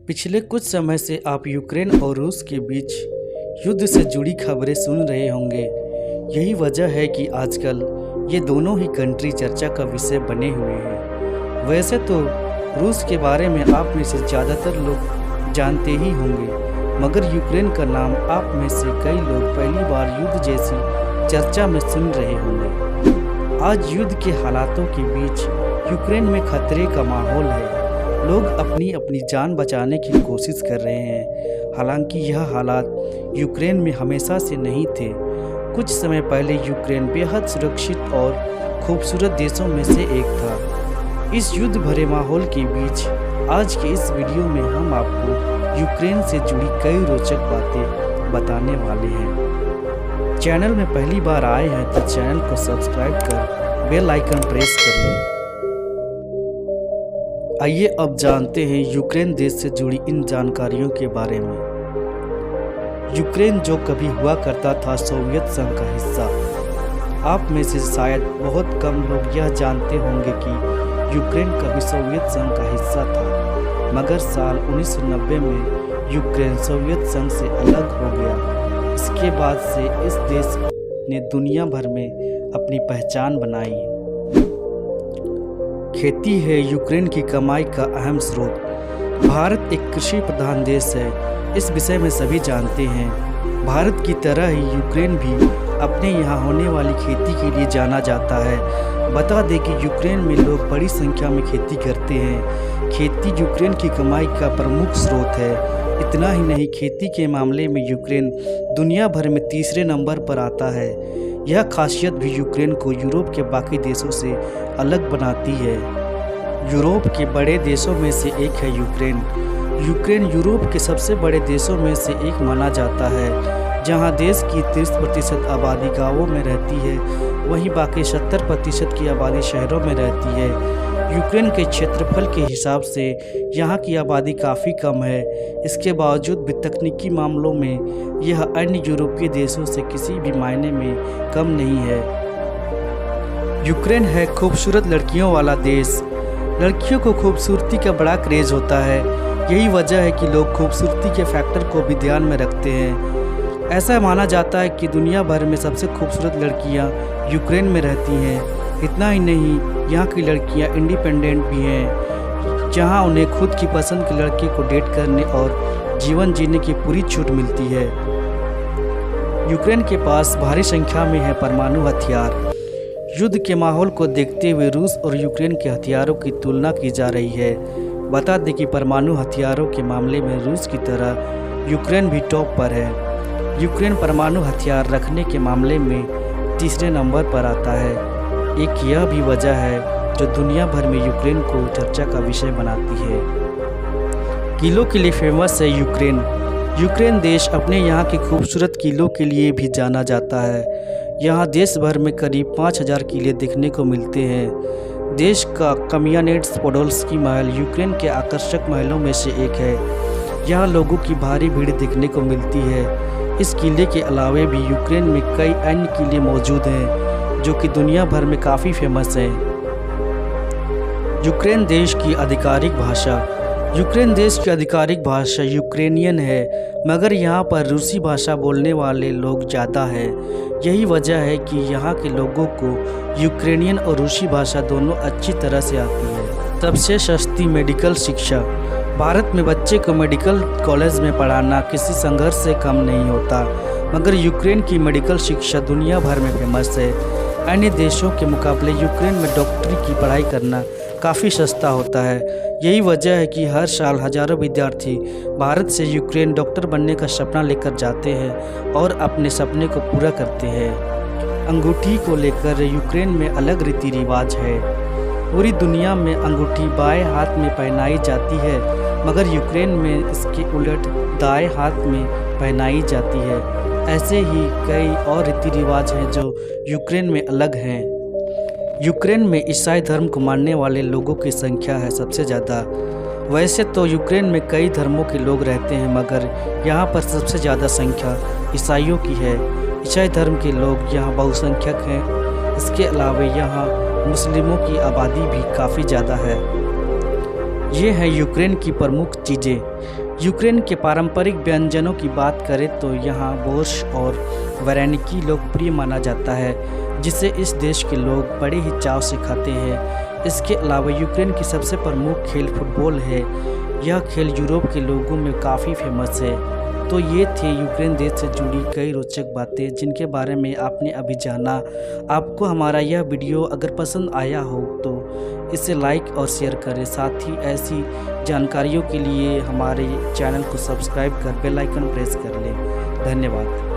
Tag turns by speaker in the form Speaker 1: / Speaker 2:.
Speaker 1: पिछले कुछ समय से आप यूक्रेन और रूस के बीच युद्ध से जुड़ी खबरें सुन रहे होंगे। यही वजह है कि आजकल ये दोनों ही कंट्री चर्चा का विषय बने हुए हैं। वैसे तो रूस के बारे में आप में से ज़्यादातर लोग जानते ही होंगे, मगर यूक्रेन का नाम आप में से कई लोग पहली बार युद्ध जैसी चर्चा में सुन रहे होंगे। आज युद्ध के हालातों के बीच यूक्रेन में खतरे का माहौल है। लोग अपनी अपनी जान बचाने की कोशिश कर रहे हैं। हालांकि यह हालात यूक्रेन में हमेशा से नहीं थे। कुछ समय पहले यूक्रेन बेहद सुरक्षित और खूबसूरत देशों में से एक था। इस युद्ध भरे माहौल के बीच आज के इस वीडियो में हम आपको यूक्रेन से जुड़ी कई रोचक बातें बताने वाले हैं। चैनल में पहली बार आए हैं तो चैनल को सब्सक्राइब कर बेल आइकन प्रेस कर लें। आइए अब जानते हैं यूक्रेन देश से जुड़ी इन जानकारियों के बारे में। यूक्रेन जो कभी हुआ करता था सोवियत संघ का हिस्सा। आप में से शायद बहुत कम लोग यह जानते होंगे कि यूक्रेन कभी सोवियत संघ का हिस्सा था, मगर साल 1990 में यूक्रेन सोवियत संघ से अलग हो गया। इसके बाद से इस देश ने दुनिया भर में अपनी पहचान बनाई। खेती है यूक्रेन की कमाई का अहम स्रोत। भारत एक कृषि प्रधान देश है, इस विषय में सभी जानते हैं। भारत की तरह ही यूक्रेन भी अपने यहाँ होने वाली खेती के लिए जाना जाता है। बता दें कि यूक्रेन में लोग बड़ी संख्या में खेती करते हैं। खेती यूक्रेन की कमाई का प्रमुख स्रोत है। इतना ही नहीं, खेती के मामले में यूक्रेन दुनिया भर में तीसरे नंबर पर आता है। यह खासियत भी यूक्रेन को यूरोप के बाकी देशों से अलग बनाती है। यूरोप के बड़े देशों में से एक है यूक्रेन। यूक्रेन यूरोप के सबसे बड़े देशों में से एक माना जाता है। जहां देश की 30% आबादी गांवों में रहती है, वहीं बाकी 70% की आबादी शहरों में रहती है। यूक्रेन के क्षेत्रफल के हिसाब से यहाँ की आबादी काफ़ी कम है। इसके बावजूद भी तकनीकी मामलों में यह अन्य यूरोपीय देशों से किसी भी मायने में कम नहीं है। यूक्रेन है खूबसूरत लड़कियों वाला देश। लड़कियों को खूबसूरती का बड़ा क्रेज़ होता है। यही वजह है कि लोग खूबसूरती के फैक्टर को भी ध्यान में रखते हैं। ऐसा माना जाता है कि दुनिया भर में सबसे खूबसूरत लड़कियां यूक्रेन में रहती हैं। इतना ही नहीं, यहाँ की लड़कियां इंडिपेंडेंट भी हैं, जहाँ उन्हें खुद की पसंद के लड़के को डेट करने और जीवन जीने की पूरी छूट मिलती है। यूक्रेन के पास भारी संख्या में है परमाणु हथियार। युद्ध के माहौल को देखते हुए रूस और यूक्रेन के हथियारों की तुलना की जा रही है। बता दें कि परमाणु हथियारों के मामले में रूस की तरह यूक्रेन भी टॉप पर है। यूक्रेन परमाणु हथियार रखने के मामले में तीसरे नंबर पर आता है। एक यह भी वजह है जो दुनिया भर में यूक्रेन को चर्चा का विषय बनाती है। किलों के लिए फेमस है यूक्रेन। यूक्रेन देश अपने यहाँ के खूबसूरत किलों के लिए भी जाना जाता है। यहाँ देश भर में करीब 5000 किले देखने को मिलते हैं। देश का कमियानेट्स पोडोल्स्की महल यूक्रेन के आकर्षक महलों में से एक है। यहाँ लोगों की भारी भीड़ देखने को मिलती है। इस किले के अलावे भी यूक्रेन में कई अन्य किले मौजूद हैं जो कि दुनिया भर में काफ़ी फेमस हैं। यूक्रेन देश की आधिकारिक भाषा। यूक्रेन देश की आधिकारिक भाषा यूक्रेनियन है, मगर यहाँ पर रूसी भाषा बोलने वाले लोग ज़्यादा हैं। यही वजह है कि यहाँ के लोगों को यूक्रेनियन और रूसी भाषा दोनों अच्छी तरह से आती है। सबसे सस्ती मेडिकल शिक्षा। भारत में बच्चे को मेडिकल कॉलेज में पढ़ाना किसी संघर्ष से कम नहीं होता, मगर यूक्रेन की मेडिकल शिक्षा दुनिया भर में फेमस है। अन्य देशों के मुकाबले यूक्रेन में डॉक्टरी की पढ़ाई करना काफ़ी सस्ता होता है। यही वजह है कि हर साल हजारों विद्यार्थी भारत से यूक्रेन डॉक्टर बनने का सपना लेकर जाते हैं और अपने सपने को पूरा करते हैं। अंगूठी को लेकर यूक्रेन में अलग रीति रिवाज है। पूरी दुनिया में अंगूठी बाएं हाथ में पहनाई जाती है, मगर यूक्रेन में इसके उलट दाएं हाथ में पहनाई जाती है। ऐसे ही कई और रीति रिवाज हैं जो यूक्रेन में अलग हैं। यूक्रेन में ईसाई धर्म को मानने वाले लोगों की संख्या है सबसे ज़्यादा। वैसे तो यूक्रेन में कई धर्मों के लोग रहते हैं, मगर यहाँ पर सबसे ज़्यादा संख्या ईसाइयों की है। ईसाई धर्म के लोग यहाँ बहुसंख्यक हैं। इसके अलावा यहाँ मुस्लिमों की आबादी भी काफ़ी ज़्यादा है। ये है यूक्रेन की प्रमुख चीज़ें। यूक्रेन के पारंपरिक व्यंजनों की बात करें तो यहाँ बोर्श और वैरेनिकी लोकप्रिय माना जाता है, जिसे इस देश के लोग बड़े ही चाव से खाते हैं। इसके अलावा यूक्रेन की सबसे प्रमुख खेल फुटबॉल है। यह खेल यूरोप के लोगों में काफ़ी फेमस है। तो ये थे यूक्रेन देश से जुड़ी कई रोचक बातें जिनके बारे में आपने अभी जाना। आपको हमारा यह वीडियो अगर पसंद आया हो तो इसे लाइक और शेयर करें। साथ ही ऐसी जानकारियों के लिए हमारे चैनल को सब्सक्राइब कर बेल आइकन प्रेस कर लें। धन्यवाद।